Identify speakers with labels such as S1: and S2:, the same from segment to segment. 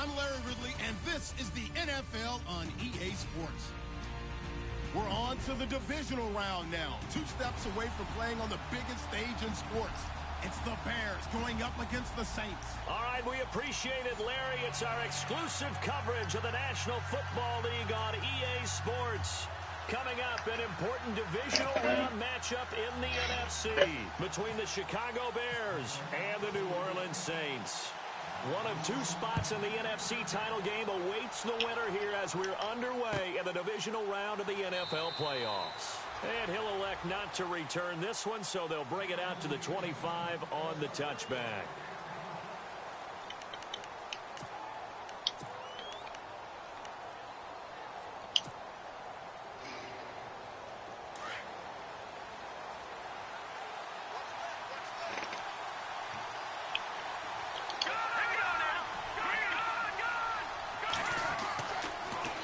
S1: I'm Larry Ridley, and this is the NFL on EA Sports. We're on to the divisional round now, 2 steps away from playing on the biggest stage in sports. It's the Bears going up against the Saints.
S2: All right, we appreciate it, Larry. It's our exclusive coverage of the National Football League on EA Sports. Coming up, an important divisional round matchup in the NFC between the Chicago Bears and the New Orleans Saints. One of 2 spots in the NFC title game awaits the winner here as we're underway in the divisional round of the NFL playoffs. And he'll elect not to return this one, so they'll bring it out to the 25 on the touchback.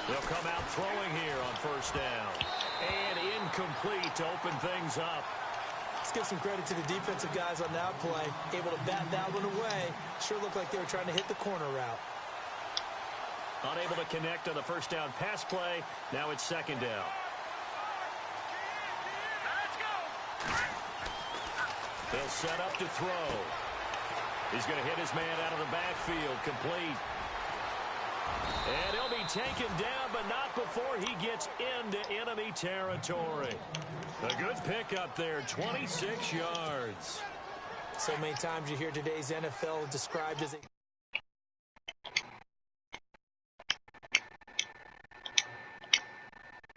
S2: They'll come out throwing here on first down. And incomplete to open things up.
S3: Let's give some credit to the defensive guys on that play. Able to bat that one away. Sure looked like they were trying to hit the corner route.
S2: Unable to connect on the first down pass play. Now it's second down. They'll set up to throw. He's going to hit his man out of the backfield. Complete. And he'll be taken down, but not before he gets into enemy territory. A good pickup there, 26 yards.
S3: So many times you hear today's NFL described as a...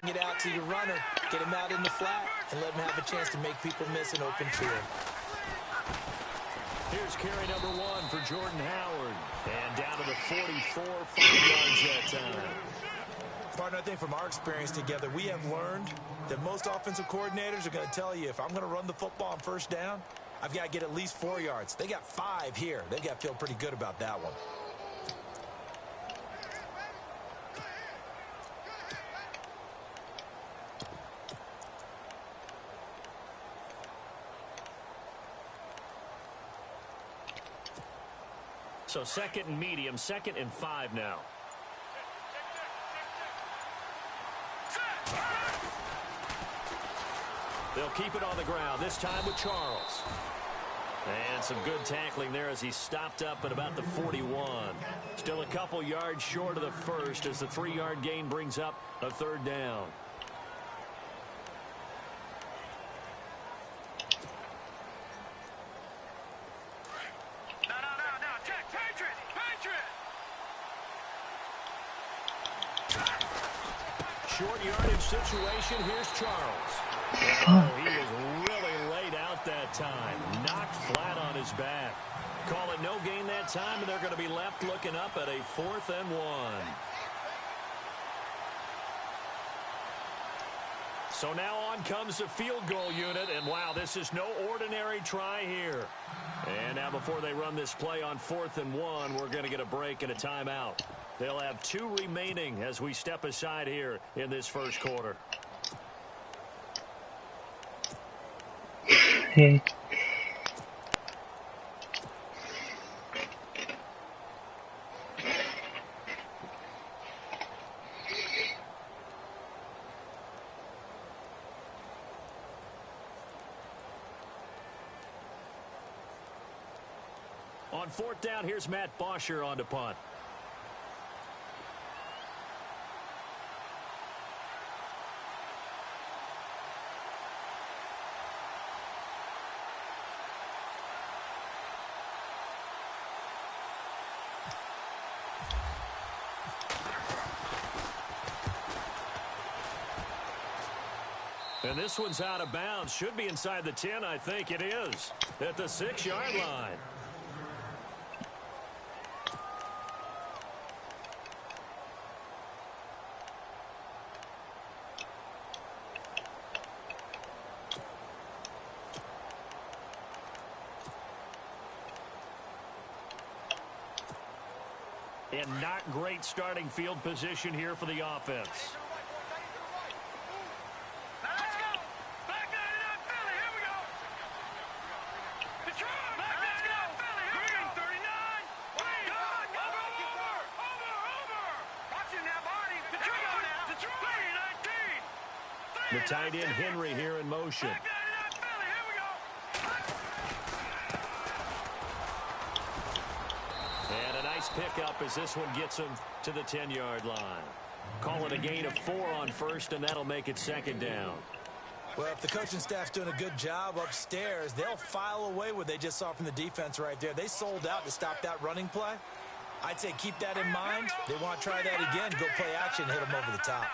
S3: Get out to your runner, get him out in the flat, and let him have a chance to make people miss an open field.
S2: Here's carry number 1 for Jordan Howard. And down to the 44, 5 yards that time.
S3: Partner, I think from our experience together, we have learned that most offensive coordinators are going to tell you, if I'm going to run the football on first down, I've got to get at least 4 yards. They got 5 here. They've got to feel pretty good about that one.
S2: So second and medium, 2nd and 5 now. They'll keep it on the ground, this time with Charles. And some good tackling there as he stopped up at about the 41. Still a couple yards short of the first as the 3-yard gain brings up a 3rd down. Short yardage situation. Here's Charles. Oh, he was really laid out that time. Knocked flat on his back. Call it no gain that time, and they're going to be left looking up at a 4th and 1. So now on comes the field goal unit, and wow, this is no ordinary try here. And now before they run this play on 4th and 1, we're going to get a break and a timeout. They'll have 2 remaining as we step aside here in this first quarter. On 4th down, here's Matt Bosher on to punt. And this one's out of bounds. Should be inside the 10, I think it is. At the 6-yard line. And not great starting field position here for the offense. The tight end Henry here in motion. And a nice pickup as this one gets him to the 10-yard line. Call it a gain of 4 on first, and that'll make it second down.
S3: Well, if the coaching staff's doing a good job upstairs, they'll file away what they just saw from the defense right there. They sold out to stop that running play. I'd say keep that in mind. They want to try that again, go play action, hit them over the top.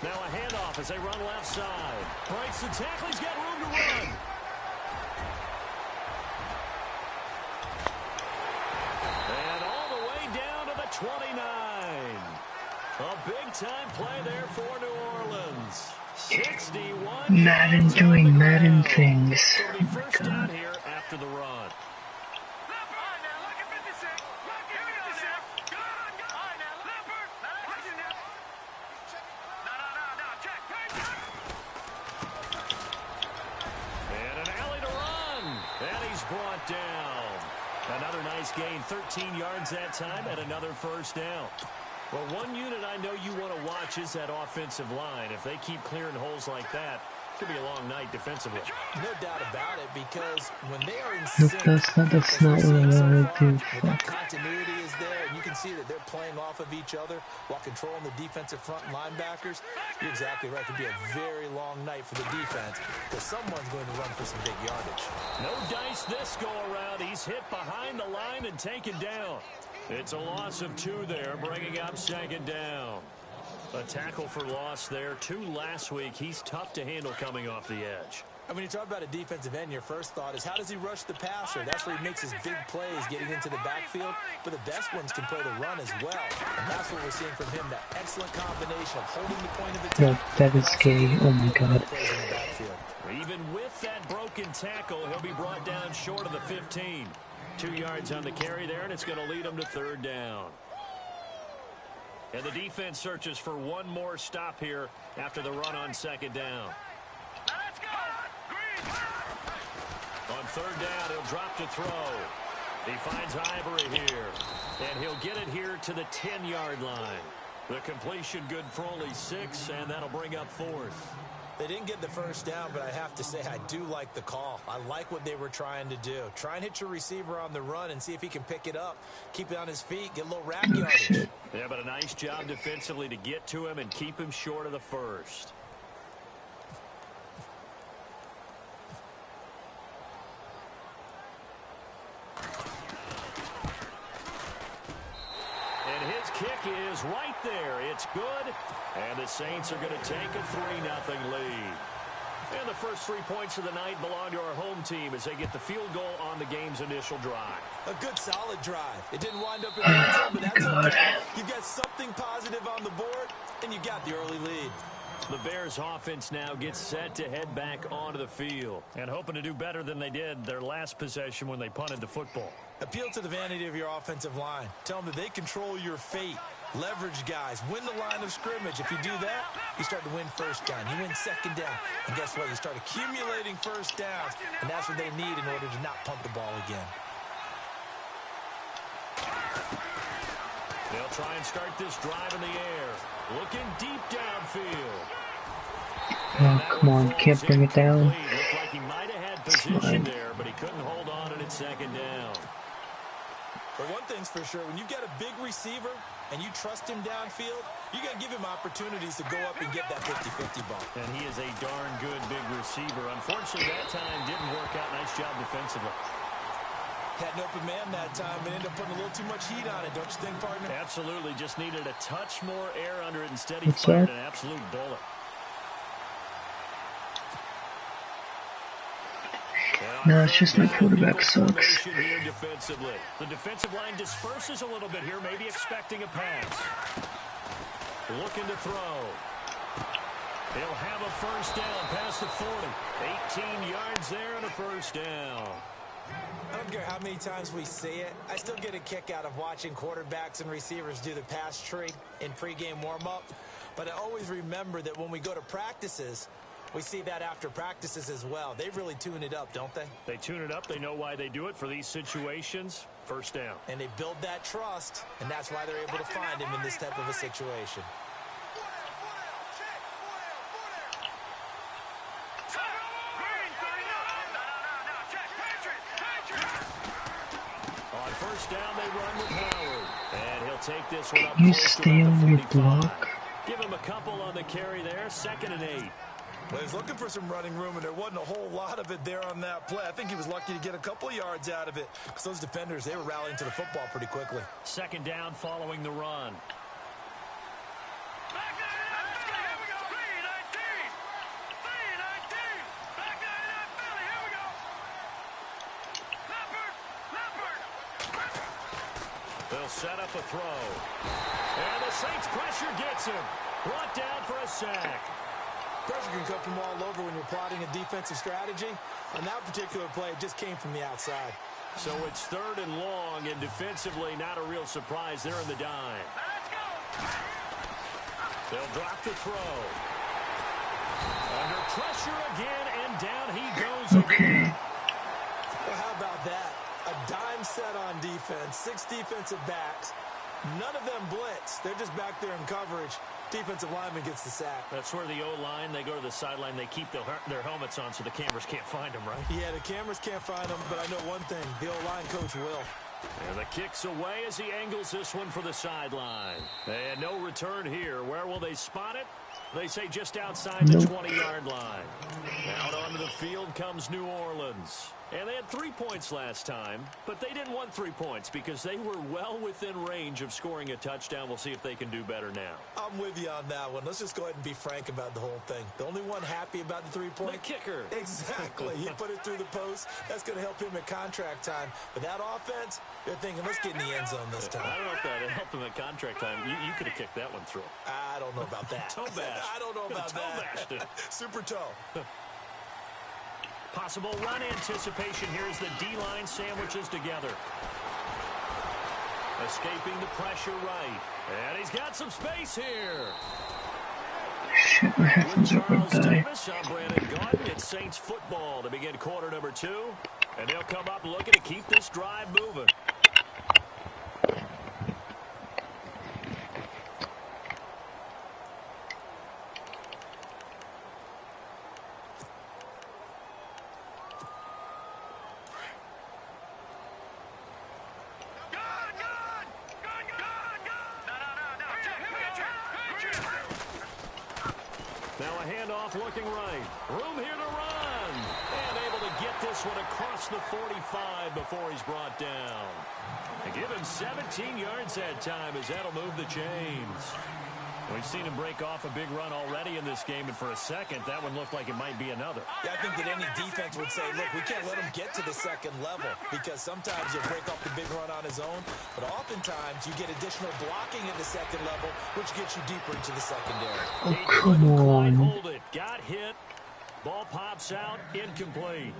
S2: Now a handoff as they run left side. Breaks the tackle. He's got room to run. And all the way down to the 29. A big-time play there for New Orleans. 61.
S4: Madden doing Madden things.
S2: So the first down here after the run. And an alley to run. And he's brought down. Another nice gain, 13 yards that time, and another first down. Well, one unit I know you want to watch is that offensive line. If they keep clearing holes like that, it could be a long night defensively.
S3: No doubt about it, because when they are in
S4: Nope,
S3: sync,
S4: that's not what I wanted to do.
S3: the continuity is there, and you can see that they're playing off of each other while controlling the defensive front linebackers. You're exactly right. It could be a very long night for the defense, because someone's going to run for some big yardage.
S2: No dice this go around. He's hit behind the line and taken down. It's a loss of 2 there, bringing up second down. A tackle for loss there. 2 last week. He's tough to handle coming off the edge.
S3: And when you talk about a defensive end, your first thought is, how does he rush the passer? That's where he makes his big plays, getting into the backfield. But the best ones can play the run as well. And that's what we're seeing from him, that excellent combination of holding the point of attack.
S4: No, that is gay. Oh my god.
S2: Even with that broken tackle, he'll be brought down short of the 15. 2 yards on the carry there, and it's going to lead him to third down. And the defense searches for one more stop here after the run on second down. On third down, he'll drop to throw. He finds Ivory here, and he'll get it here to the 10-yard line. The completion good for only 6, and that'll bring up fourth.
S3: They didn't get the first down, but I have to say I do like the call. I like what they were trying to do. Try and hit your receiver on the run and see if he can pick it up. Keep it on his feet, get a little rack yardage.
S2: Yeah, but a nice job defensively to get to him and keep him short of the first. And his kick is right there. It's good. And the Saints are going to take a 3-0 lead. And the first 3 points of the night belong to our home team as they get the field goal on the game's initial drive.
S3: A good, solid drive. It didn't wind up in the end zone, but that's okay. You've got something positive on the board, and you got the early lead.
S2: The Bears offense now gets set to head back onto the field and hoping to do better than they did their last possession when they punted the football.
S3: Appeal to the vanity of your offensive line. Tell them that they control your fate. Leverage guys. Win the line of scrimmage. If you do that, you start to win first down. You win second down. And guess what? You start accumulating first downs. And that's what they need in order to not punt the ball again.
S2: They'll try and start this drive in the air. Looking deep downfield.
S4: Oh, come on. Can't bring it down.
S2: Looked like he might have had position there, but he couldn't hold on, and it's second down.
S3: But one thing's for sure, when you've got a big receiver and you trust him downfield, you got to give him opportunities to go up and get that 50-50 ball.
S2: And he is a darn good big receiver. Unfortunately, that time didn't work out. Nice job defensively.
S3: Had an open man that time, but ended up putting a little too much heat on it, don't you think, partner?
S2: Absolutely. Just needed a touch more air under it. Instead, he fired an absolute bullet.
S4: No, it's just my quarterback sucks.
S2: Here defensively. The defensive line disperses a little bit here, maybe expecting a pass. Looking to throw. He'll have a first down past the 40. 18 yards there and a first down.
S3: I don't care how many times we see it. I still get a kick out of watching quarterbacks and receivers do the pass tree in pregame warm-up. But I always remember that when we go to practices, We see that after practices as well. They really tune it up, don't they?
S2: They tune it up. They know why they do it for these situations. First down.
S3: And they build that trust, and that's why they're able to find him in this type of a situation.
S2: On first down, they run with Howard. And he'll take this one up
S4: You
S2: close to
S4: stay
S2: about
S4: on
S2: the
S4: your
S2: 45.
S4: block.
S2: Give him a couple on the carry there. 2nd and 8.
S3: Well, he's looking for some running room, and there wasn't a whole lot of it there on that play. I think he was lucky to get a couple of yards out of it because those defenders, they were rallying to the football pretty quickly.
S2: 2nd down following the run. They'll set up a throw. And the Saints pressure gets him. Brought down for a sack.
S3: Pressure can come from all over when you're plotting a defensive strategy. On that particular play, it just came from the outside.
S2: So it's 3rd and long, and defensively not a real surprise. They're in the dime. They'll drop the throw. Under pressure again, and down he goes again.
S3: Well, how about that? A dime set on defense, 6 defensive backs. None of them blitz. They're just back there in coverage. Defensive lineman gets the sack.
S2: That's where the O-line, they go to the sideline, they keep their helmets on so the cameras can't find them, right?
S3: Yeah, the cameras can't find them, but I know one thing. The O-line coach will.
S2: And the kick's away as he angles this one for the sideline. And no return here. Where will they spot it? They say just outside the 20-yard line. Out onto the field comes New Orleans. And they had 3 points last time, but they didn't want 3 points because they were well within range of scoring a touchdown. We'll see if they can do better now.
S3: I'm with you on that one. Let's just go ahead and be frank about the whole thing. The only one happy about the 3-point?
S2: The kicker.
S3: Exactly. He put it through the post. That's going to help him at contract time. But that offense, they're thinking, let's get in the end zone this time.
S2: I don't know if that helped him at contract time. You could have kicked that one through.
S3: I don't know about that.
S2: Toe bash.
S3: I don't know about that.
S2: Toe bashed.
S3: Super toe.
S2: Possible run anticipation here as the D-line sandwiches together. Escaping the pressure right. And he's got some space here.
S4: Shit, my headphones are
S2: Charles
S4: gonna die.
S2: Davis, I'm Brandon Gaudin. It's Saints football to begin quarter number 2. And they'll come up looking to keep this drive moving. Now a handoff looking right. Room here to run. And able to get this one across the 45 before he's brought down. And give him 17 yards that time as that'll move the chains. We've seen him break off a big run already in this game, and for a second, that one looked like it might be another.
S3: Yeah, I think that any defense would say, look, we can't let him get to the second level because sometimes he'll break off the big run on his own, but oftentimes you get additional blocking at the second level, which gets you deeper into the secondary.
S4: Oh, come on.
S2: Hold it. Got hit. Ball pops out. Incomplete.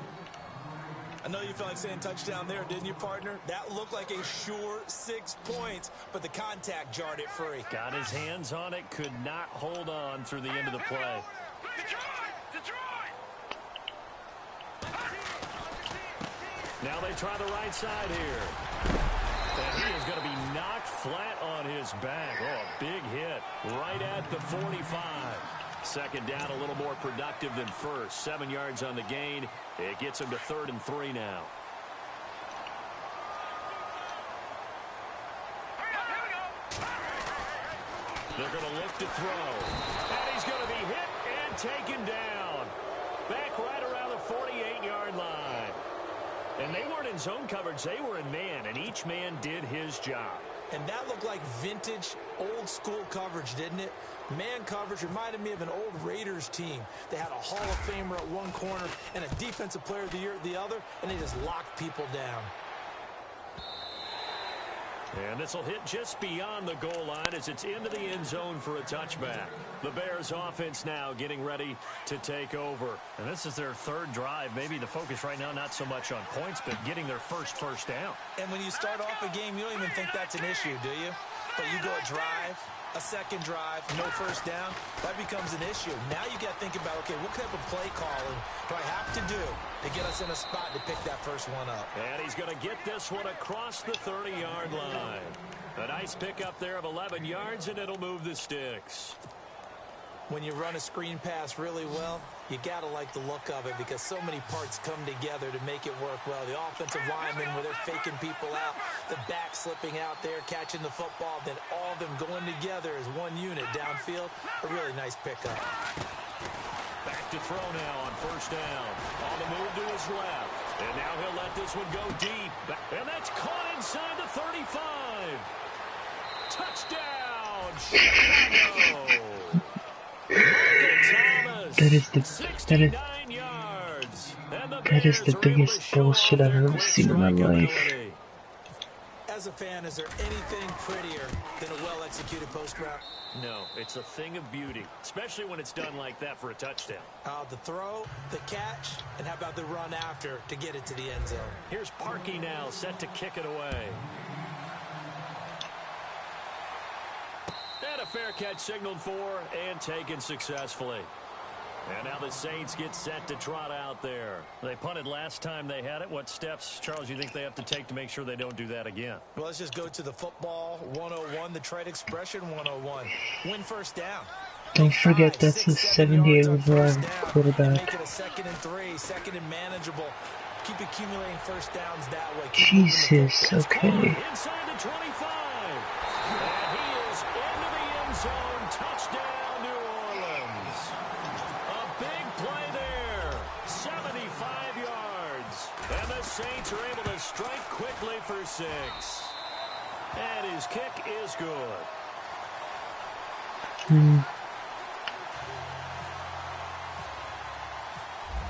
S3: I know you felt like saying touchdown there, didn't you, partner? That looked like a sure 6 points, but the contact jarred it free.
S2: Got his hands on it. Could not hold on through the end of the play. Now they try the right side here. And he is going to be knocked flat on his back. Oh, a big hit right at the 45. Second down, a little more productive than first. 7 yards on the gain. It gets him to 3rd and 3 now. They're going to look to throw. And he's going to be hit and taken down. Back right around the 48-yard line. And they weren't in zone coverage. They were in man, and each man did his job.
S3: And that looked like vintage, old-school coverage, didn't it? Man coverage reminded me of an old Raiders team. They had a Hall of Famer at one corner and a Defensive Player of the Year at the other, and they just locked people down.
S2: And this will hit just beyond the goal line as it's into the end zone for a touchback. The Bears offense now getting ready to take over. And this is their 3rd drive. Maybe the focus right now not so much on points, but getting their first down.
S3: And when you start off a game, you don't even think that's an issue, do you? but you go a drive, a second drive, no first down, that becomes an issue. Now you got to think about, okay, what type of play calling do I have to do to get us in a spot to pick that first one up?
S2: And he's going to get this one across the 30-yard line. A nice pickup there of 11 yards, and it'll move the sticks.
S3: When you run a screen pass really well, you got to like the look of it because so many parts come together to make it work well. The offensive linemen where they're faking people out, the back slipping out there, catching the football, then all of them going together as one unit downfield. A really nice pickup.
S2: Back to throw now on first down. On the move to his left. And now he'll let this one go deep. And that's caught inside the 35. Touchdown, Chicago.
S4: That is the biggest bullshit I've ever seen in my life.
S3: As a fan, is there anything prettier than a well-executed post route?
S2: No, it's a thing of beauty, especially when it's done like that for a touchdown.
S3: The throw, the catch, and how about the run after to get it to the end zone?
S2: Here's Parkey now, set to kick it away. And a fair catch signaled for and taken successfully. And now the Saints get set to trot out there. They punted last time they had it. What steps, Charles, you think they have to take to make sure they don't do that again?
S3: Well, let's just go to the football 101, the trade expression 101. Win first down.
S4: Don't forget that's a 78 overall quarterback.
S3: Make it a 2nd and 3, 2nd and manageable. Keep accumulating first downs that way.
S4: Jesus, okay.
S2: Inside the 25. And he is into the end zone. Touchdown, New Orleans. A big play there. 75 yards. And the Saints are able to strike quickly for 6. And his kick is good.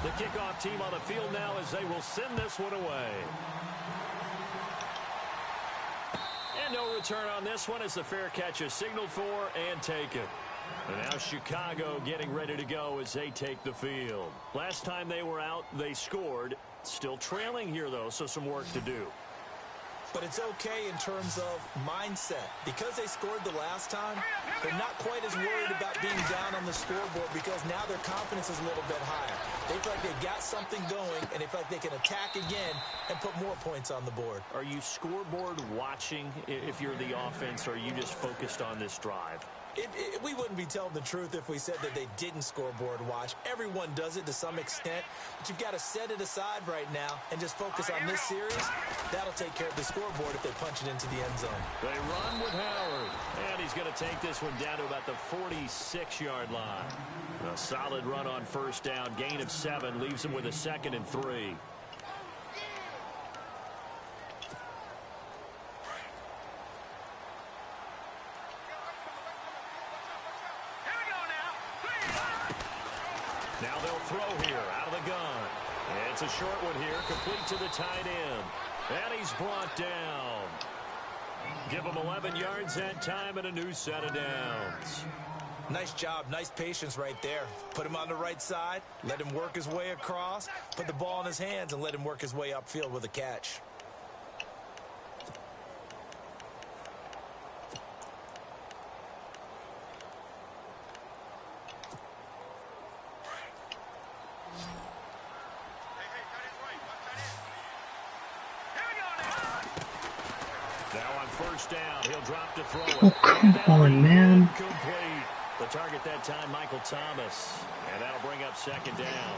S2: The kickoff team on the field now as they will send this one away. And no return on this one as the fair catch is signaled for and taken. And now Chicago getting ready to go as they take the field. Last time they were out, they scored. Still trailing here, though, so some work to do.
S3: But it's okay in terms of mindset. Because they scored the last time, they're not quite as worried about being down on the scoreboard because now their confidence is a little bit higher. They feel like they've got something going, and they feel like they can attack again and put more points on the board.
S2: Are you scoreboard watching if you're the offense, or are you just focused on this drive?
S3: We wouldn't be telling the truth if we said that they didn't scoreboard watch. Everyone does it to some extent, but you've got to set it aside right now and just focus on this series. That'll take care of the scoreboard if they punch it into the end zone.
S2: They run with Howard, and he's going to take this one down to about the 46-yard line. A solid run on first down, gain of 7, leaves him with a 2nd and 3. Now they'll throw here out of the gun. And it's a short one here, complete to the tight end. And he's brought down. Give him 11 yards that time and a new set of downs.
S3: Nice job, nice patience right there. Put him on the right side, let him work his way across, put the ball in his hands, and let him work his way upfield with a catch.
S2: First down, he'll drop to throw it.
S4: Oh, come on, man.
S2: Complete. The target that time, Michael Thomas. And that'll bring up 2nd down.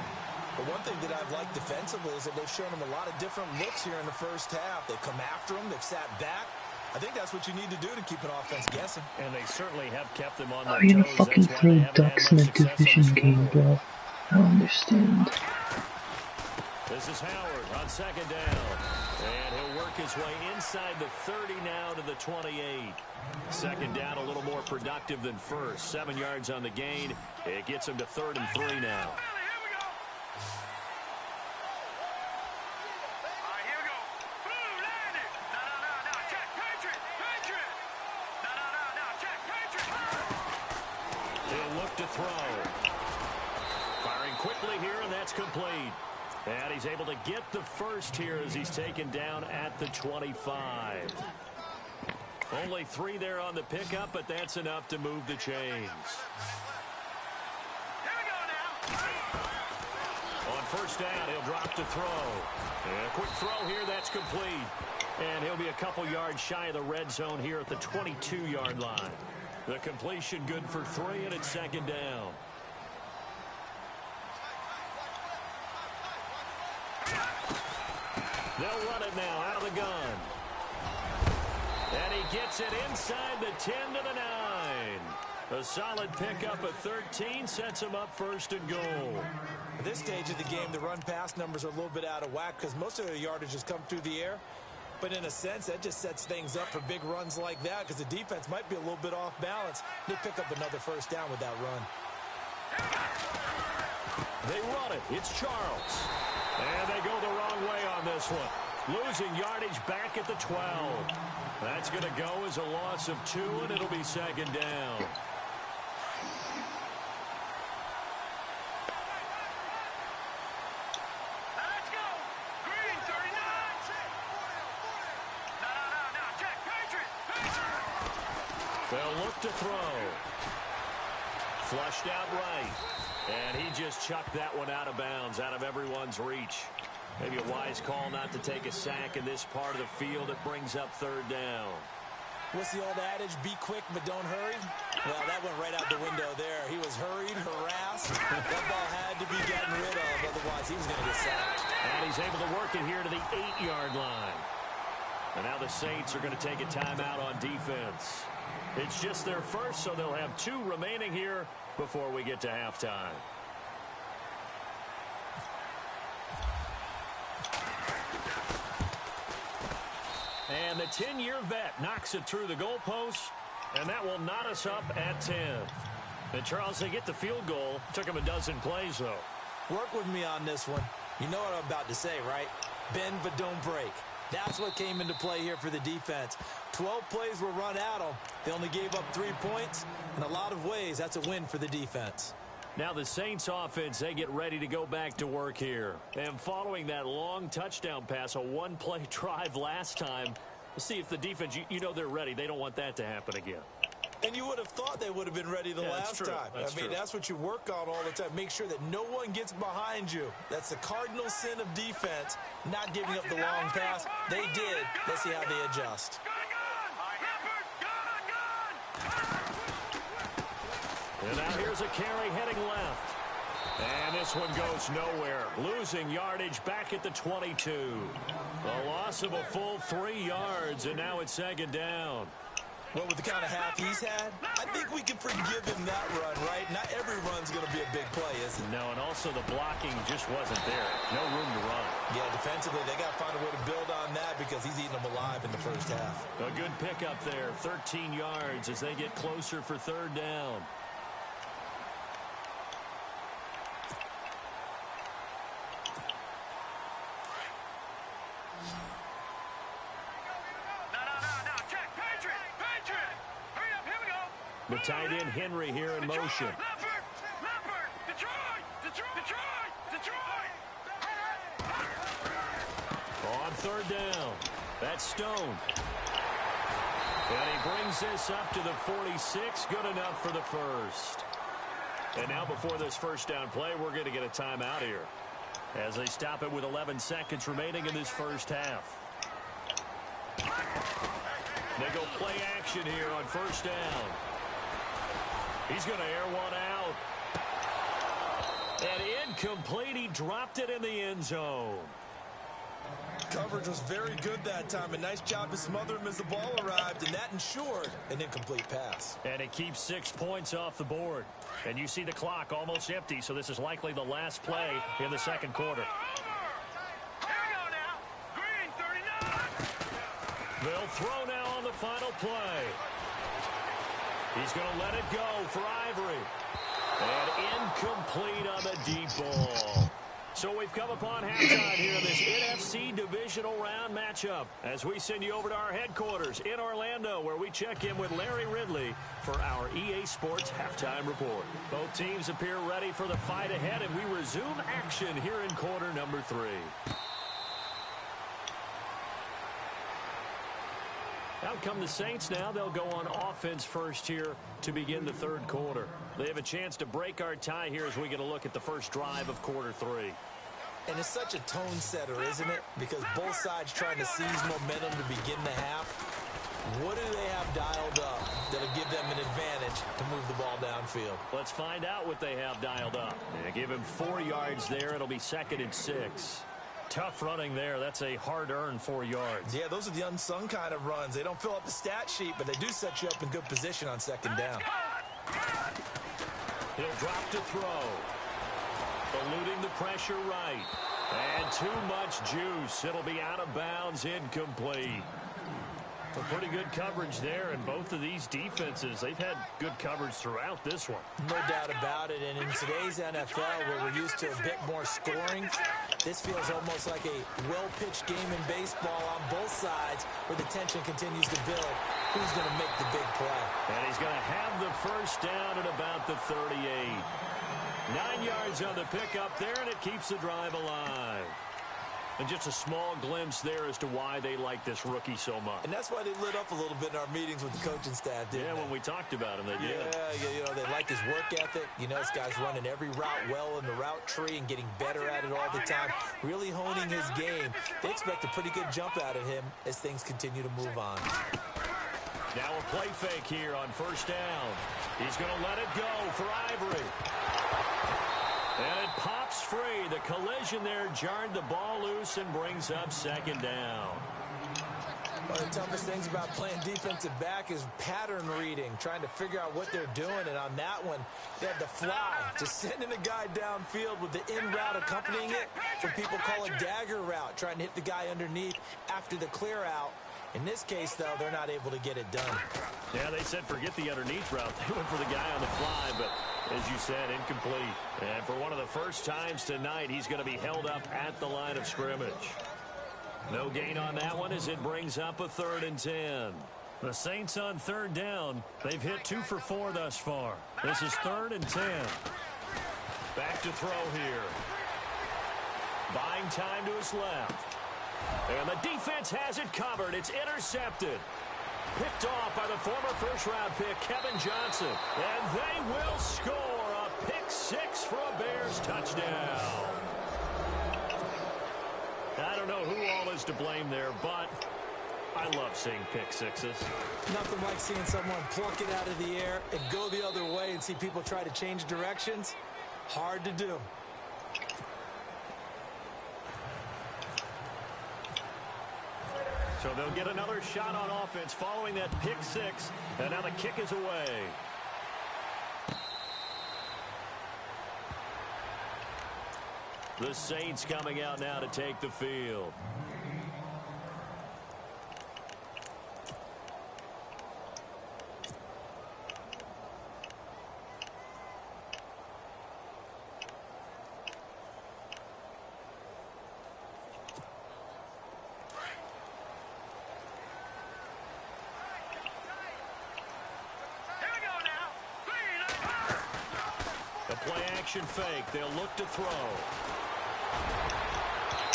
S3: But one thing that I've liked defensively is that they've shown him a lot of different looks here in the first half. They've come after him. They've sat back. I think that's what you need to do to keep an offense guessing.
S2: And they certainly have kept them on
S4: How
S2: their
S4: are you gonna
S2: toes.
S4: fucking
S2: That's why
S4: throw
S2: they haven't had
S4: ducks in
S2: much
S4: a
S2: success on the
S4: division game,
S2: scoreboard.
S4: bro? I don't understand.
S2: This is Howard on 2nd down. And he'll work his way inside the 30 now to the 28. 2nd down, a little more productive than first. 7 yards on the gain. It gets him to 3rd and 3 now. He'll look to throw. Firing quickly here, and that's complete. And he's able to get the first here as he's taken down at the 25. Only 3 there on the pickup, but that's enough to move the chains. On first down, he'll drop to throw. And a quick throw here, that's complete. And he'll be a couple yards shy of the red zone here at the 22-yard line. The completion good for 3, and it's second down. They'll run it now out of the gun. And he gets it inside the 10 to the 9. A solid pickup at 13 sets him up first and goal.
S3: At this stage of the game, the run-pass numbers are a little bit out of whack because most of their yardage has come through the air. But in a sense, that just sets things up for big runs like that because the defense might be a little bit off balance. They pick up another first down with that run.
S2: They run it. It's Charles. And they go the wrong way on this one. Losing yardage back at the 12. That's going to go as a loss of 2, and it'll be second down.
S5: Let's go. Green 39. No, check. Patriot.
S2: They'll look to throw. Flushed out right. And he just chucked that one out of bounds, out of everyone's reach. Maybe a wise call not to take a sack in this part of the field. It brings up third down.
S3: What's the old adage? Be quick, but don't hurry. Well, that went right out the window there. He was hurried, harassed. That ball had to be gotten rid of. Otherwise, he was going to get sacked.
S2: And he's able to work it here to the 8-yard line. And now the Saints are going to take a timeout on defense. It's just their first, so they'll have 2 remaining here before we get to halftime. And the 10-year vet knocks it through the goalpost, and that will knot us up at 10. And, Charles, they get the field goal. Took them a dozen plays, though.
S3: Work with me on this one. You know what I'm about to say, right? Bend but don't break. That's what came into play here for the defense. 12 plays were run at them. They only gave up 3 points. In a lot of ways, that's a win for the defense.
S2: Now the Saints offense, they get ready to go back to work here. And following that long touchdown pass, a 1-play drive last time, we'll see if the defense, you know they're ready. They don't want that to happen again.
S3: And you would have thought they would have been ready the last time. That's what you work on all the time. Make sure that no one gets behind you. That's the cardinal sin of defense, not giving up the long pass. They did. Let's see how they adjust.
S2: And now here's a carry heading left. And this one goes nowhere. Losing yardage back at the 22. A loss of a full 3 yards, and now it's second down.
S3: Well, with the kind of half he's had, I think we can forgive him that run, right? Not every run's going to be a big play, is it?
S2: No, and also the blocking just wasn't there. No room to run.
S3: Yeah, defensively, they got to find a way to build on that because he's eating them alive in the first half.
S2: A good pickup there, 13 yards as they get closer for third down. The tight end Henry here in motion. On third down, that's Stone. And he brings this up to the 46. Good enough for the first. And now before this first down play, we're going to get a timeout here as they stop it with 11 seconds remaining in this first half. They go play action here on first down. He's going to air one out. And incomplete. He dropped it in the end zone.
S3: Coverage was very good that time. A nice job to smother him as the ball arrived, and that ensured an incomplete pass.
S2: And it keeps 6 points off the board. And you see the clock almost empty, so this is likely the last play in the second quarter. They'll throw now on the final play. He's going to let it go for Ivory. And incomplete on the deep ball. So we've come upon halftime here in this NFC divisional round matchup as we send you over to our headquarters in Orlando where we check in with Larry Ridley for our EA Sports Halftime Report. Both teams appear ready for the fight ahead, and we resume action here in quarter number 3. Out come the Saints now. They'll go on offense first here to begin the third quarter. They have a chance to break our tie here as we get a look at the first drive of quarter 3.
S3: And it's such a tone setter, isn't it? Because both sides trying to seize momentum to begin the half. What do they have dialed up that'll give them an advantage to move the ball downfield?
S2: Let's find out what they have dialed up. They give him 4 yards there. It'll be 2nd and 6. Tough running there. That's a hard-earned 4 yards.
S3: Yeah, those are the unsung kind of runs. They don't fill up the stat sheet, but they do set you up in good position on 2nd down.
S2: He'll drop to throw. Eluding the pressure right. And too much juice. It'll be out of bounds, incomplete. So pretty good coverage there, and both of these defenses, they've had good coverage throughout this one.
S3: No doubt about it, and in today's NFL, where we're used to a bit more scoring, this feels almost like a well-pitched game in baseball on both sides, where the tension continues to build. Who's going to make the big play?
S2: And he's going to have the first down at about the 38. 9 yards on the pickup there, and it keeps the drive alive. And just a small glimpse there as to why they like this rookie so much.
S3: And that's why they lit up a little bit in our meetings with the coaching staff, didn't they?
S2: When we talked about him, they did.
S3: Yeah, you know, they like his work ethic. You know, this guy's running every route well in the route tree and getting better at it all the time, really honing his game. They expect a pretty good jump out of him as things continue to move on.
S2: Now a play fake here on first down. He's going to let it go for Ivory. And it pops free. The collision there jarred the ball loose and brings up 2nd down.
S3: One of the toughest things about playing defensive back is pattern reading, trying to figure out what they're doing. And on that one, they had the fly, just sending a guy downfield with the in route accompanying it. What people call a dagger route, trying to hit the guy underneath after the clear out. In this case, though, they're not able to get it done.
S2: Yeah, they said forget the underneath route. They went for the guy on the fly, but as you said, incomplete. And for one of the first times tonight, he's going to be held up at the line of scrimmage. No gain on that one as it brings up a 3rd and 10. The Saints on 3rd down. They've hit 2 for 4 thus far. This is 3rd and 10. Back to throw here. Buying time to his left. And the defense has it covered. It's intercepted. Picked off by the former first-round pick, Kevin Johnson. And they will score a pick 6 for a Bears touchdown. I don't know who all is to blame there, but I love seeing pick 6s.
S3: Nothing like seeing someone pluck it out of the air and go the other way and see people try to change directions. Hard to do.
S2: So they'll get another shot on offense following that pick 6, and now the kick is away. The Saints coming out now to take the field. Fake. They'll look to throw.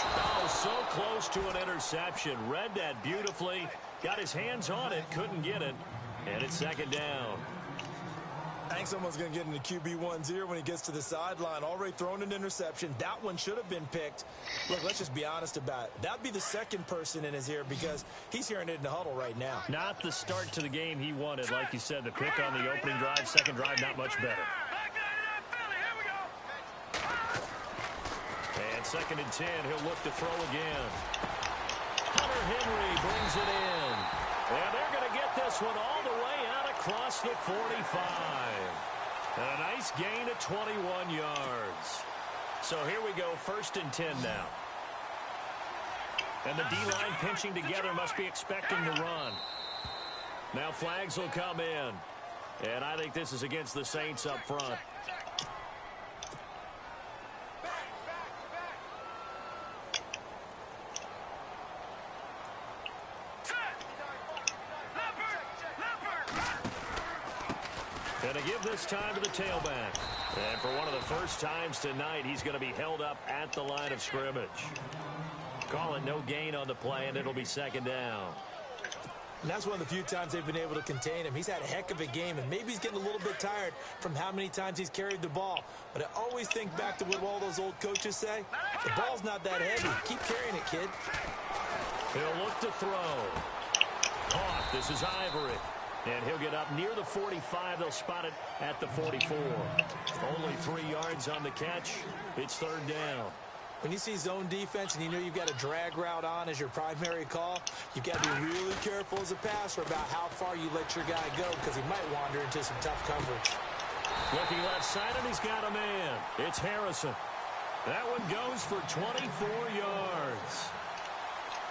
S2: Oh, so close to an interception. Read that beautifully. Got his hands on it. Couldn't get it. And it's 2nd down.
S3: I think someone's going to get into QB1-0 when he gets to the sideline. Already thrown an interception. That one should have been picked. Look, let's just be honest about it. That'd be the second person in his ear because he's hearing it in the huddle right now.
S2: Not the start to the game he wanted. Like you said, the pick on the opening drive, second drive, not much better. 2nd and 10, he'll look to throw again. Hunter Henry brings it in. And they're going to get this one all the way out across the 45. And a nice gain of 21 yards. So here we go, 1st and 10 now. And the D-line pinching together, must be expecting to run. Now flags will come in. And I think this is against the Saints up front. And to give this time to the tailback. And for one of the first times tonight, he's going to be held up at the line of scrimmage. Call it no gain on the play, and it'll be 2nd down.
S3: And that's one of the few times they've been able to contain him. He's had a heck of a game, and maybe he's getting a little bit tired from how many times he's carried the ball. But I always think back to what all those old coaches say. The ball's not that heavy. Keep carrying it, kid.
S2: He'll look to throw. Caught. This is Ivory. And he'll get up near the 45. They'll spot it at the 44. Only 3 yards on the catch. It's third down.
S3: When you see zone defense and you know you've got a drag route on as your primary call, you've got to be really careful as a passer about how far you let your guy go because he might wander into some tough coverage.
S2: Looking left side, and he's got a man. It's Harrison. That one goes for 24 yards.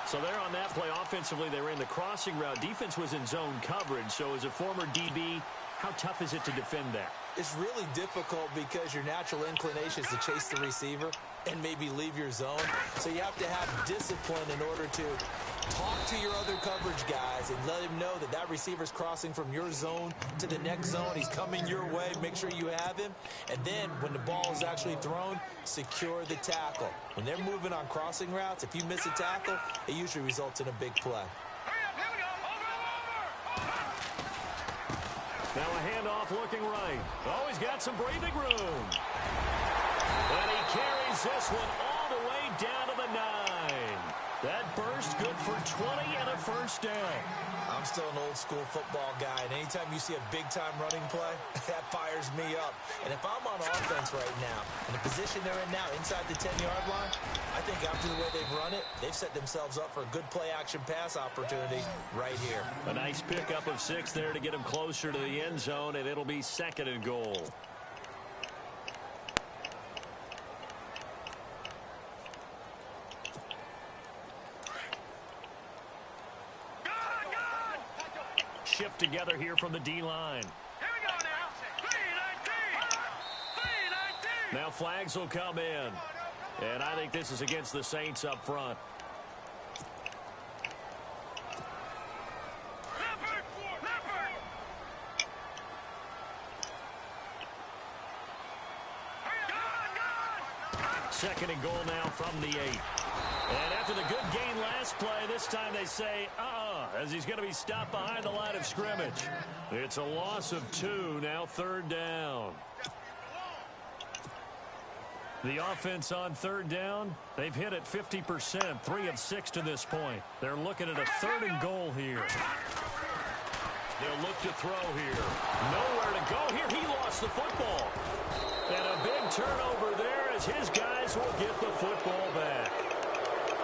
S2: So there on that play, offensively, they ran the crossing route. Defense was in zone coverage. So as a former DB, how tough is it to defend that?
S3: It's really difficult because your natural inclination is to chase the receiver and maybe leave your zone. So you have to have discipline in order to talk to your other coverage guys and let him know that that receiver's crossing from your zone to the next zone. He's coming your way. Make sure you have him. And then when the ball is actually thrown, secure the tackle. When they're moving on crossing routes, if you miss a tackle, it usually results in a big play.
S2: Now a handoff looking right. Oh, he's got some breathing room. And he carries this one all the way down to the 9. That burst good for 20 and a first down.
S3: I'm still an old school football guy, and anytime you see a big-time running play, that fires me up. And if I'm on offense right now, in the position they're in now, inside the 10-yard line, I think after the way they've run it, they've set themselves up for a good play-action pass opportunity right here.
S2: A nice pickup of 6 there to get him closer to the end zone, and it'll be 2nd and goal. Shift together here from the D-line.
S5: Here we go now. 3-19.
S2: Now flags will come in. And I think this is against the Saints up front.
S5: Leopard.
S2: 2nd and goal now from the 8. And after the good gain last play, this time they say, as he's going to be stopped behind the line of scrimmage. It's a loss of 2, now 3rd down. The offense on 3rd down, they've hit it 50%, 3 of 6 to this point. They're looking at a 3rd and goal here. They'll look to throw here. Nowhere to go here. He lost the football. And a big turnover there as his guys will get the football back.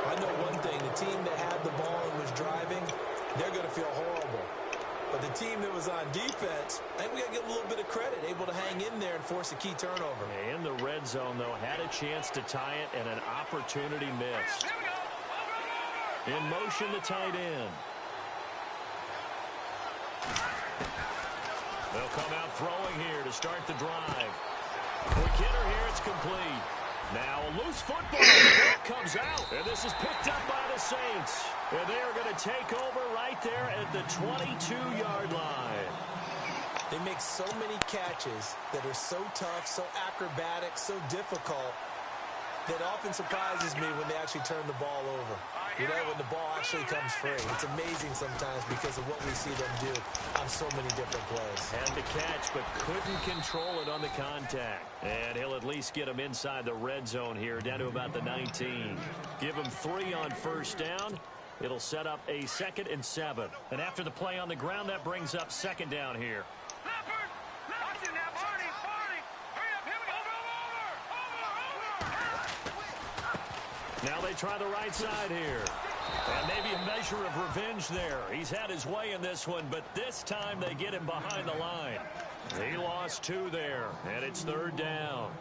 S3: I know one thing, the team that had the ball and was driving, they're going to feel horrible. But the team that was on defense, I think we got to give them a little bit of credit, able to hang in there and force a key turnover.
S2: In the red zone, though, had a chance to tie it and an opportunity missed. In motion, the tight end. They'll come out throwing here to start the drive. Quick hitter here, it's complete. Now a loose football. The ball comes out. And this is picked up by the Saints. And they are going to take over right there at the 22-yard line.
S3: They make so many catches that are so tough, so acrobatic, so difficult, that often surprises me when they actually turn the ball over. You know, when the ball actually comes free. It's amazing sometimes because of what we see them do on so many different plays.
S2: Had the catch, but couldn't control it on the contact. And he'll at least get him inside the red zone here, down to about the 19. Give him 3 on 1st down. It'll set up a 2nd and 7. And after the play on the ground, that brings up 2nd down here.
S5: Leopard. Watch it now, Barney. Hurry up. Here we go. Over.
S2: Now they try the right side here. And maybe a measure of revenge there. He's had his way in this one, but this time they get him behind the line. He lost 2 there, and it's 3rd down.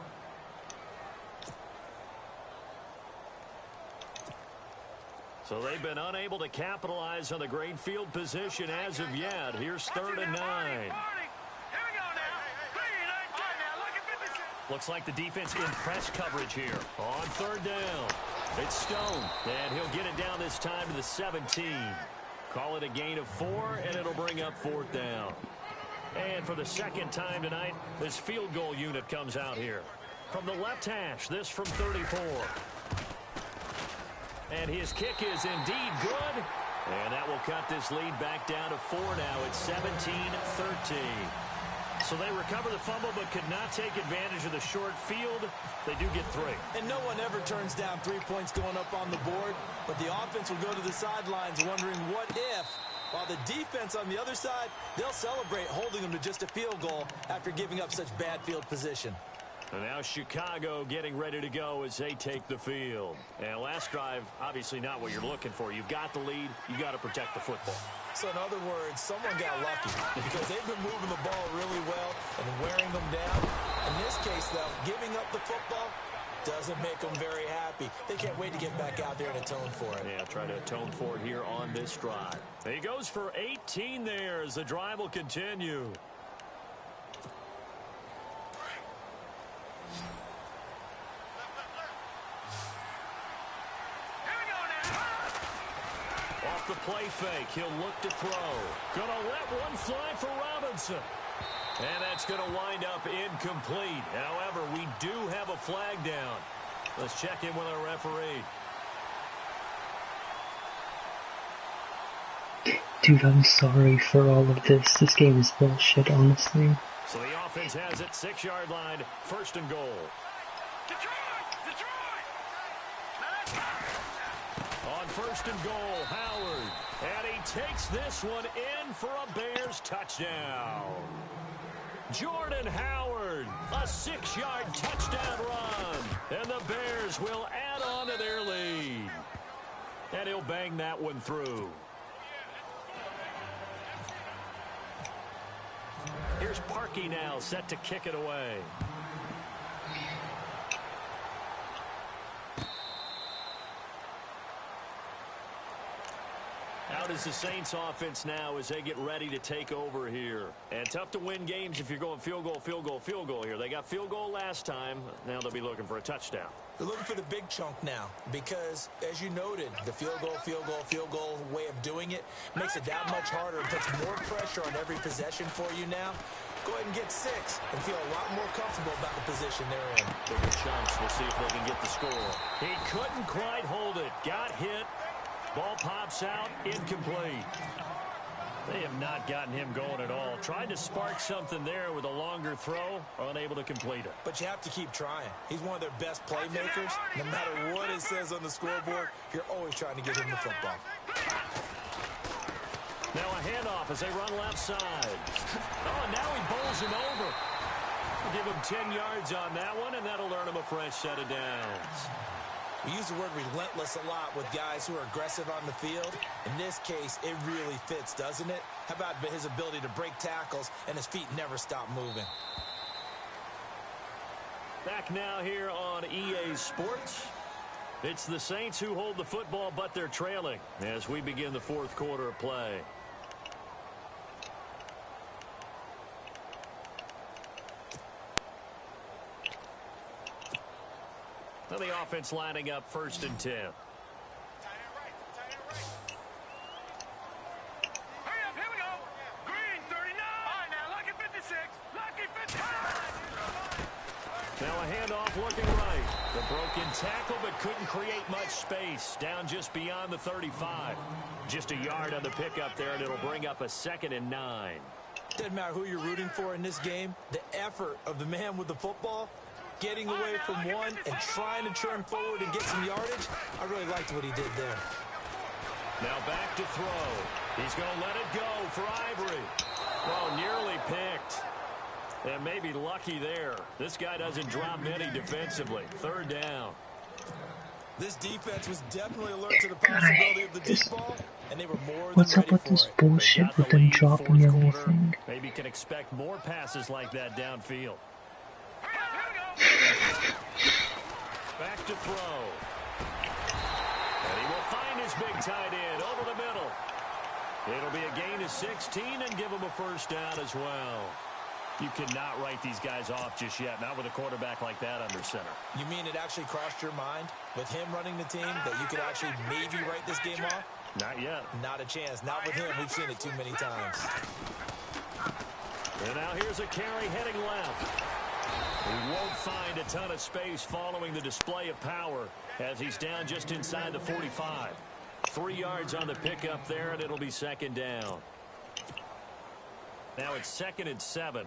S2: So they've been unable to capitalize on the great field position as of yet. Here's 3rd and 9.
S5: Here we go now. 3-19.
S2: Looks like the defense in press coverage here on 3rd down. It's Stone, and he'll get it down this time to the 17. Call it a gain of 4, and it'll bring up 4th down. And for the 2nd time tonight, this field goal unit comes out here. From the left hash, this from 34. And his kick is indeed good. And that will cut this lead back down to 4 now. It's 17-13. So they recover the fumble but could not take advantage of the short field. They do get 3.
S3: And no one ever turns down 3 points going up on the board, but the offense will go to the sidelines wondering what if, while the defense on the other side, they'll celebrate holding them to just a field goal after giving up such bad field position.
S2: And now Chicago getting ready to go as they take the field. And last drive, obviously not what you're looking for. You've got the lead. You got to protect the football.
S3: So in other words, someone got lucky because they've been moving the ball really well and wearing them down. In this case, though, giving up the football doesn't make them very happy. They can't wait to get back out there and atone for it.
S2: Yeah, try to atone for it here on this drive. He goes for 18 there as the drive will continue. Off the play fake, he'll look to throw. Gonna let one fly for Robinson. And that's going to wind up incomplete. However, we do have a flag down. Let's check in with our referee.
S4: Dude, I'm sorry for all of this. This game is bullshit, honestly.
S2: So the offense has it, 6-yard line, 1st and goal. On 1st and goal, Howard. And he takes this one in for a Bears touchdown. Jordan Howard, a 6-yard touchdown run. And the Bears will add on to their lead. And he'll bang that one through. Here's Parkey now, set to kick it away. Out is the Saints offense now as they get ready to take over here. And tough to win games if you're going field goal, field goal, field goal here. They got field goal last time. Now they'll be looking for a touchdown.
S3: They're looking for the big chunk now because, as you noted, the field goal way of doing it makes it that much harder. It puts more pressure on every possession for you now. Go ahead and get 6 and feel a lot more comfortable about the position they're in.
S2: Bigger chunks. We'll see if they can get the score. He couldn't quite hold it. Got hit. Ball pops out, incomplete. They have not gotten him going at all. Tried to spark something there with a longer throw, unable to complete it.
S3: But you have to keep trying. He's one of their best playmakers. No matter what it says on the scoreboard, you're always trying to get him the football.
S2: Now a handoff as they run left side. Oh, and now he bowls him over. Give him 10 yards on that one, and that'll earn him a fresh set of downs.
S3: We use the word relentless a lot with guys who are aggressive on the field. In this case, it really fits, doesn't it? How about his ability to break tackles and his feet never stop moving?
S2: Back now here on EA Sports. It's the Saints who hold the football, but they're trailing as we begin the 4th quarter of play. Well, the offense lining up 1st and 10.
S5: Hurry up, here we go. Green, 39. All right, now, Lucky 56. Lucky 55.
S2: Now a handoff looking right. The broken tackle, but couldn't create much space. Down just beyond the 35. Just a yard on the pickup there, and it'll bring up a 2nd and 9.
S3: Doesn't matter who you're rooting for in this game. The effort of the man with the football, getting away from one and trying to turn forward and get some yardage, I really liked what he did there.
S2: Now back to throw. He's going to let it go for Ivory. Well, nearly picked. And maybe lucky there. This guy doesn't drop many defensively. 3rd down.
S3: This defense was definitely alert to the possibility of the deep ball, and they were more than
S4: What's up
S3: ready
S4: with
S3: for
S4: this
S3: it.
S4: bullshit with them dropping everything?
S2: Maybe can expect more passes like that downfield. Back to throw. And he will find his big tight end over the middle. It'll be a gain of 16 and give him a 1st down as well. You cannot write these guys off just yet, not with a quarterback like that under center.
S3: You mean it actually crossed your mind with him running the team that you could actually maybe write this game off?
S2: Not yet.
S3: Not a chance. Not with him. We've seen it too many times.
S2: And now here's a carry heading left. He won't find a ton of space following the display of power as he's down just inside the 45. 3 yards on the pickup there, and it'll be second down. Now it's 2nd and 7.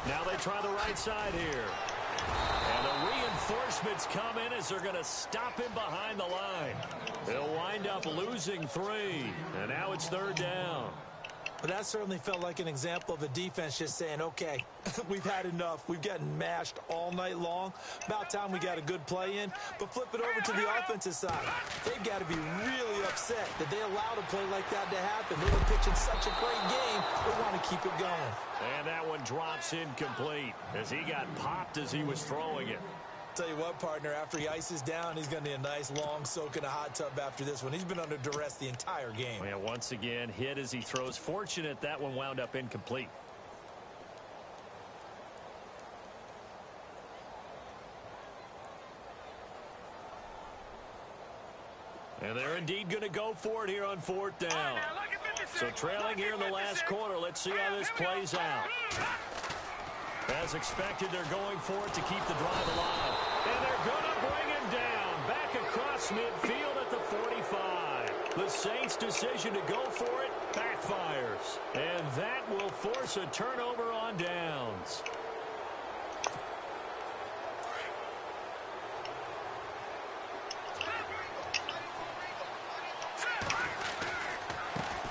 S2: Now they try the right side here. And the reinforcements come in as they're going to stop him behind the line. They'll wind up losing 3. And now it's 3rd down.
S3: But that certainly felt like an example of a defense just saying, okay, we've had enough. We've gotten mashed all night long. About time we got a good play in. But flip it over to the offensive side. They've got to be really upset that they allowed a play like that to happen. They were pitching such a great game. They want to keep it going.
S2: And that one drops incomplete as he got popped as he was throwing it.
S3: Tell you what, partner, after he ices down, he's going to need a nice long soak in a hot tub after this one. He's been under duress the entire game.
S2: Yeah, once again, hit as he throws. Fortunate that one wound up incomplete. And they're indeed going to go for it here on 4th down. So trailing here in the last quarter, let's see how this plays out. As expected, they're going for it to keep the drive alive. And they're going to bring him down. Back across midfield at the 45. The Saints' decision to go for it backfires. And that will force a turnover on downs.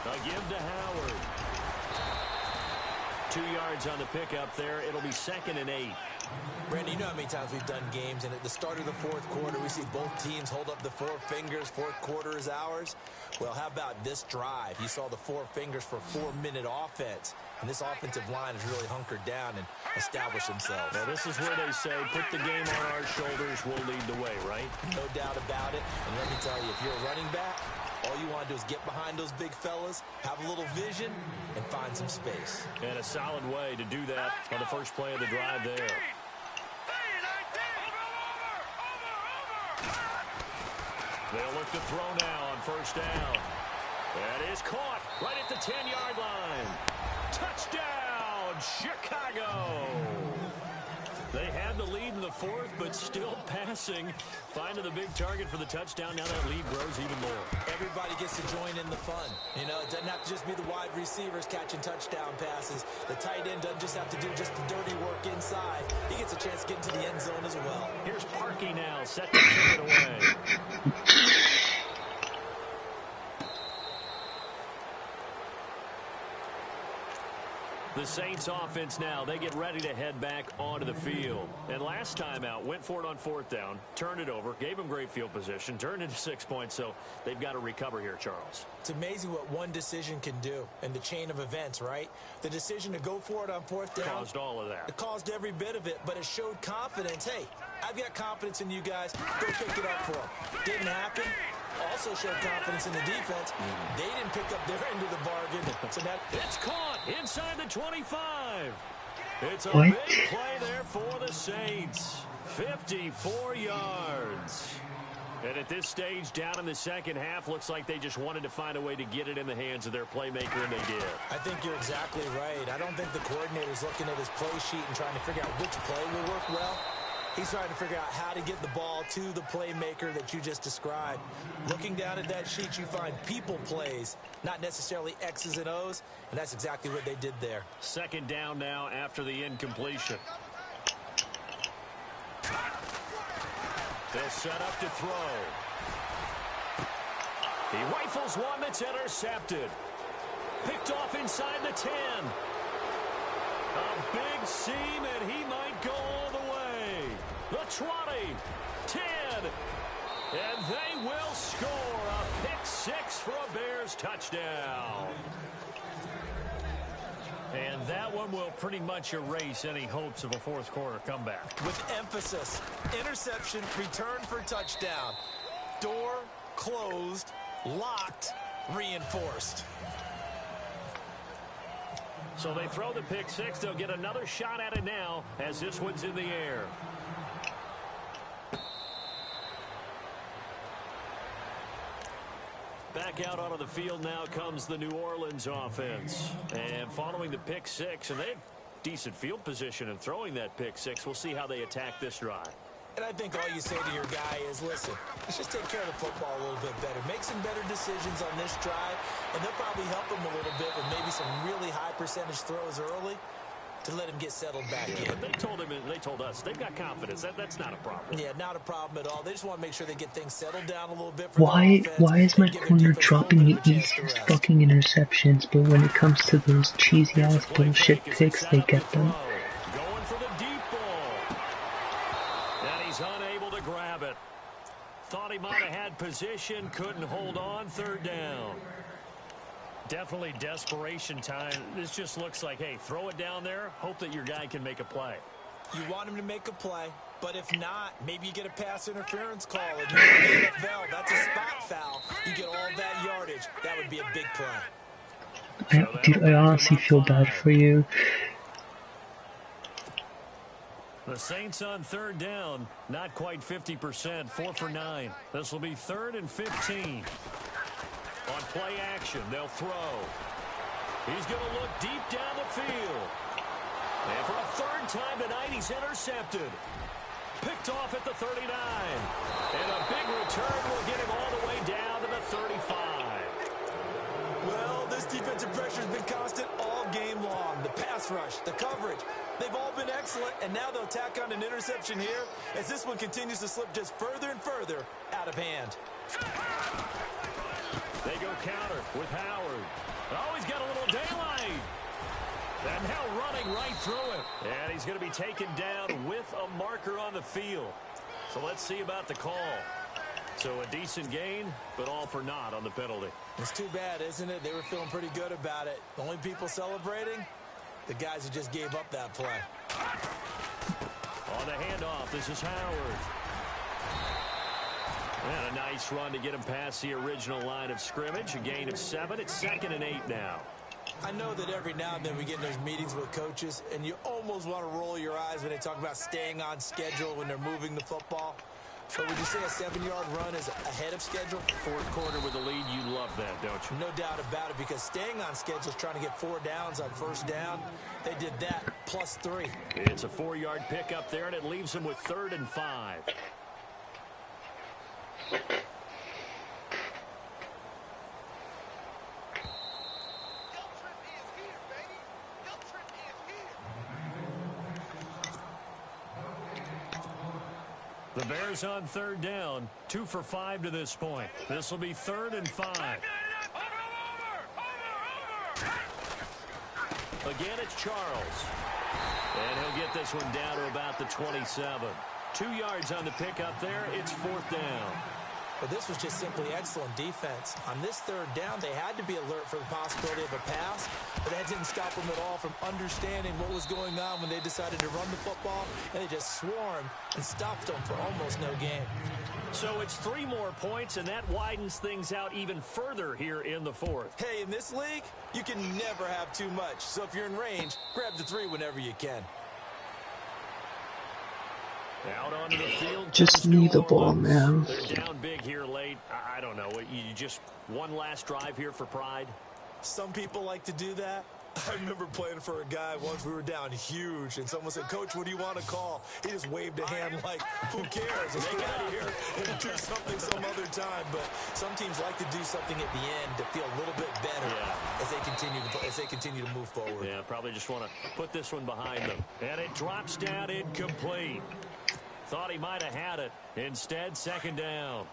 S2: A give to Howard. 2 yards on the pickup there. It'll be 2nd and 8.
S3: Randy, you know how many times we've done games, and at the start of the 4th quarter, we see both teams hold up the 4 fingers. 4th quarter is ours. Well, how about this drive? You saw the 4 fingers for 4-minute offense, and this offensive line has really hunkered down and established themselves.
S2: Now, this is where they say, put the game on our shoulders, we'll lead the way, right?
S3: No doubt about it. And let me tell you, if you're a running back, all you want to do is get behind those big fellas, have a little vision, and find some space.
S2: And a solid way to do that on the first play of the drive there. They'll look to throw now on 1st down. That is caught right at the 10-yard line. Touchdown, Chicago! They had the lead in the 4th, but still passing. Finding the big target for the touchdown. Now that lead grows even more.
S3: Everybody gets to join in the fun. You know, it doesn't have to just be the wide receivers catching touchdown passes. The tight end doesn't just have to do just the dirty work inside. He gets a chance to get into the end zone as well.
S2: Here's Parkey now, set to kick it away. The Saints offense now, they get ready to head back onto the field. And last time out, went for it on 4th down, turned it over, gave them great field position, turned into 6 points, so they've got to recover here, Charles.
S3: It's amazing what one decision can do in the chain of events, right? The decision to go for it on 4th down.
S2: Caused all of that.
S3: It caused every bit of it, but it showed confidence. Hey, I've got confidence in you guys. Go pick it up for them. Didn't happen. Also showed confidence in the defense. They didn't pick up their end of the bargain. So that
S2: it's caught inside the 25. It's a
S4: What?
S2: big play there for the Saints. 54 yards. And at this stage, down in the second half, looks like they just wanted to find a way to get it in the hands of their playmaker, and they did.
S3: I think you're exactly right. I don't think the coordinator's looking at his play sheet and trying to figure out which play will work well. He's trying to figure out how to get the ball to the playmaker that you just described. Looking down at that sheet, you find people plays, not necessarily X's and O's, and that's exactly what they did there.
S2: 2nd down now after the incompletion. They'll set up to throw. He rifles one that's intercepted. Picked off inside the 10. A big seam, and he might go all the way. The 20, 10, and they will score a pick 6 for a Bears touchdown. And that one will pretty much erase any hopes of a 4th quarter comeback.
S3: With emphasis, interception, return for touchdown. Door closed, locked, reinforced.
S2: So they throw the pick 6. They'll get another shot at it now as this one's in the air. Back out onto the field now comes the New Orleans offense. And following the pick 6, and decent field position and throwing that pick six. We'll see how they attack this drive.
S3: And I think all you say to your guy is, listen, let's just take care of the football a little bit better. Make some better decisions on this drive, and they'll probably help him a little bit with maybe some really high percentage throws early to let him get settled back in.
S2: But they told us they've got confidence. That's not a problem.
S3: Yeah, not a problem at all. They just want to make sure they get things settled down a little bit.
S4: Why is my corner dropping the easiest fucking interceptions, but when it comes to those cheesy ass bullshit picks, they get them?
S2: Going for the deep ball. And he's unable to grab it. Thought he might have had position, couldn't hold on. Third down. Definitely desperation time. This just looks like, hey, throw it down there, hope that your guy can make a play.
S3: You want him to make a play, but if not, maybe you get a pass interference call. And you're in the NFL, that's a spot foul. You get all that yardage. That would be a big play.
S4: Dude, I honestly feel bad for you.
S2: The Saints on third down, not quite 50%, 4 for 9. This will be 3rd and 15. On play action, they'll throw. He's going to look deep down the field. And for a third time tonight, he's intercepted. Picked off at the 39. And a big return will get him all the way down to the 35.
S3: Well, this defensive pressure has been constant all game long. The pass rush, the coverage, they've all been excellent. And now they'll tack on an interception here as this one continues to slip just further and further out of hand.
S2: They go counter with Howard. Oh, he's got a little daylight. And now running right through it. And he's going to be taken down with a marker on the field. So let's see about the call. So a decent gain, but all for naught on the penalty.
S3: It's too bad, isn't it? They were feeling pretty good about it. The only people celebrating, the guys who just gave up that play.
S2: On the handoff, this is Howard. And a nice run to get him past the original line of scrimmage. A gain of 7. It's 2nd and 8 now.
S3: I know that every now and then we get in those meetings with coaches, and you almost want to roll your eyes when they talk about staying on schedule when they're moving the football. So would you say a 7-yard run is ahead of schedule?
S2: 4th quarter with the lead, you love that, don't you?
S3: No doubt about it, because staying on schedule is trying to get 4 downs on first down. They did that, plus 3.
S2: It's a 4-yard pick up there, and it leaves them with 3rd and 5. The Bears on third down, 2 for 5 to this point. This will be 3rd and 5. Again, it's Charles. And he'll get this one down to about the 27. 2 yards on the pickup there. It's 4th down.
S3: But this was just simply excellent defense. On this third down, they had to be alert for the possibility of a pass, but that didn't stop them at all from understanding what was going on when they decided to run the football, and they just swarmed and stopped them for almost no gain.
S2: So it's 3 more points, and that widens things out even further here in the 4th.
S3: Hey, in this league, you can never have too much. So if you're in range, grab the 3 whenever you can.
S2: Out onto the field.
S4: Just need the ball, man.
S2: They're down big here late. I don't know. You just one last drive here for pride?
S3: Some people like to do that. I remember playing for a guy once. We were down huge, and someone said, "Coach, what do you want to call?" He just waved a hand like, "Who cares? Let's get out of here and do something some other time." But some teams like to do something at the end to feel a little bit better as they continue to move forward.
S2: Yeah, probably just want to put this one behind them. And it drops down incomplete. Thought he might have had it. Instead, 2nd down.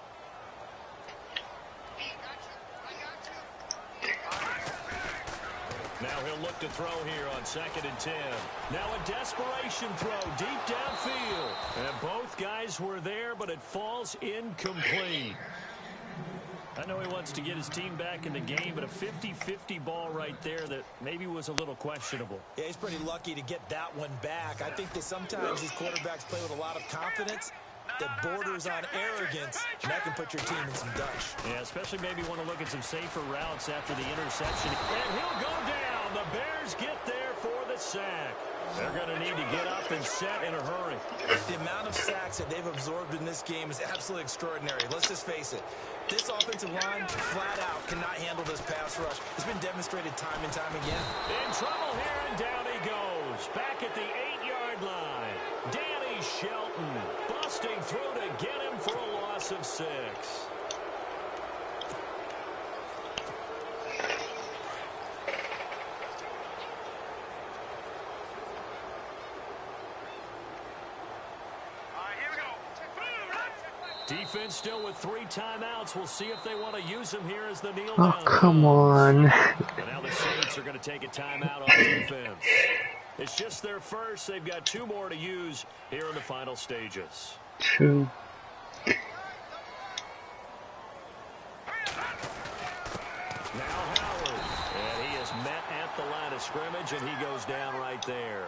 S2: Now he'll look to throw here on 2nd and 10. Now a desperation throw deep downfield. And both guys were there, but it falls incomplete. I know he wants to get his team back in the game, but a 50-50 ball right there that maybe was a little questionable.
S3: Yeah, he's pretty lucky to get that one back. I think that sometimes these quarterbacks play with a lot of confidence that borders on arrogance, and that can put your team in some dutch.
S2: Yeah, especially maybe want to look at some safer routes after the interception. And he'll go down. The Bears get there for the sack. They're going to need to get up and set in a hurry.
S3: The amount of sacks that they've absorbed in this game is absolutely extraordinary. Let's just face it. This offensive line, flat out, cannot handle this pass rush. It's been demonstrated time and time again.
S2: In trouble here, and down he goes. Bears back at the 8-yard line. Danny Shelton busting through to get him for a loss of 6. Defense still with 3 timeouts. We'll see if they want to use them here as the kneel down.
S4: Oh, come on.
S2: And now the Saints are going to take a timeout on defense. It's just their first. They've got 2 more to use here in the final stages.
S4: True.
S2: Now Howard. And he is met at the line of scrimmage, and he goes down right there.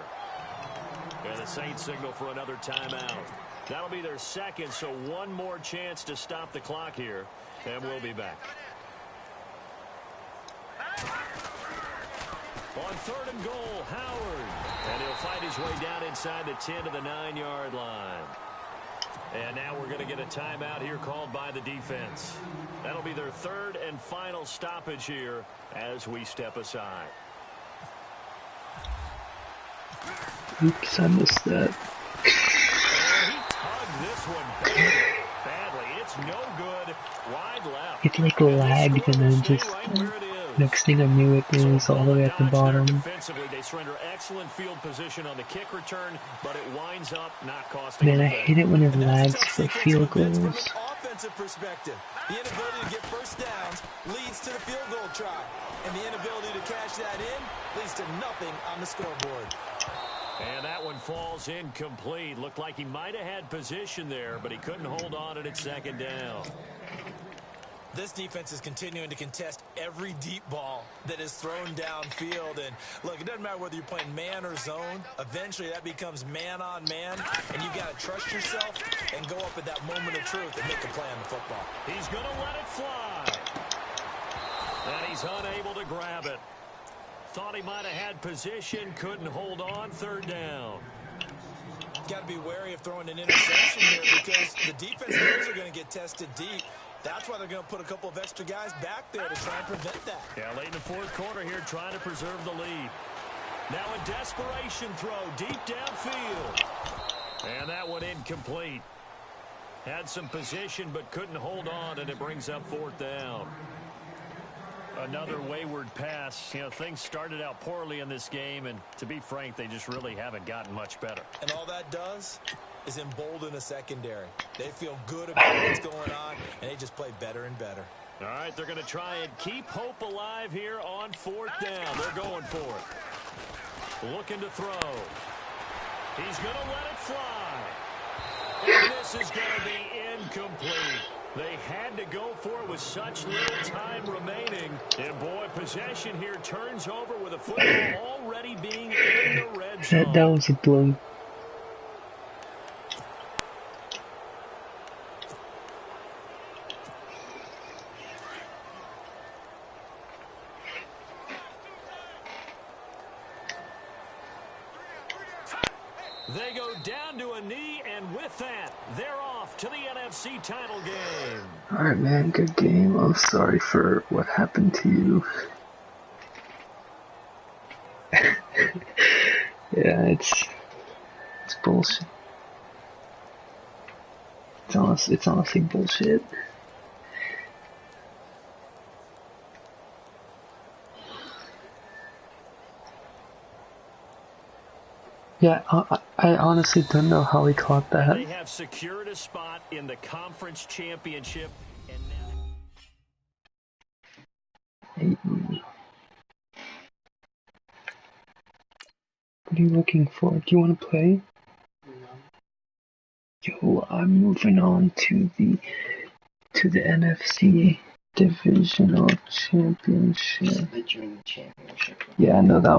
S2: And the Saints signal for another timeout. That'll be their second, so 1 more chance to stop the clock here, and we'll be back. On 3rd and goal, Howard. And he'll fight his way down inside the 10 to the 9-yard line. And now we're going to get a timeout here called by the defense. That'll be their 3rd and final stoppage here as we step aside.
S4: Oops, I missed that.
S2: This one badly. It's no good. Wide left.
S4: It like lagged and then just next thing I knew it was all the way at the bottom.
S2: Defensively, they surrender excellent field position on the kick return, but it winds up not costing.
S4: Man, I hate it when it lags for field goals.
S3: From an offensive perspective, the inability to get first downs leads to the field goal try, and the inability to cash that in leads to nothing on the scoreboard.
S2: And that one falls incomplete. Looked like he might have had position there, but he couldn't hold on at its 2nd down.
S3: This defense is continuing to contest every deep ball that is thrown downfield. And look, it doesn't matter whether you're playing man or zone. Eventually that becomes man on man, and you've got to trust yourself and go up at that moment of truth and make a play on the football.
S2: He's going to let it fly. And he's unable to grab it. Thought he might have had position, couldn't hold on. 3rd down.
S3: Got to be wary of throwing an interception here because the defense knows they're going to get tested deep. That's why they're going to put a couple of extra guys back there to try and prevent that.
S2: Yeah, late in the 4th quarter here, trying to preserve the lead. Now a desperation throw deep downfield. And that one incomplete. Had some position but couldn't hold on, and it brings up 4th down. Another wayward pass. You know, things started out poorly in this game, and to be frank, they just really haven't gotten much better.
S3: And all that does is embolden the secondary. They feel good about what's going on, and they just play better and better.
S2: All right, they're going to try and keep hope alive here on 4th down. They're going for it. Looking to throw. He's going to let it fly. And this is going to be incomplete. They had to go for it with such little time remaining. And, boy, possession here turns over with a football already being in the red zone.
S4: That was a blow.
S2: They go down to a knee, and with that, they're off to the NFC title game.
S4: Alright, man, good game. I'm sorry for what happened to you. Yeah, it's bullshit. It's honestly bullshit. Yeah, I honestly don't know how he caught that.
S2: They have secured a spot in the conference championship. And now... What are you looking for? Do you want to play? Yo, I'm moving on to the NFC Divisional Championship.
S6: The Junior Championship.
S2: Yeah, I know that was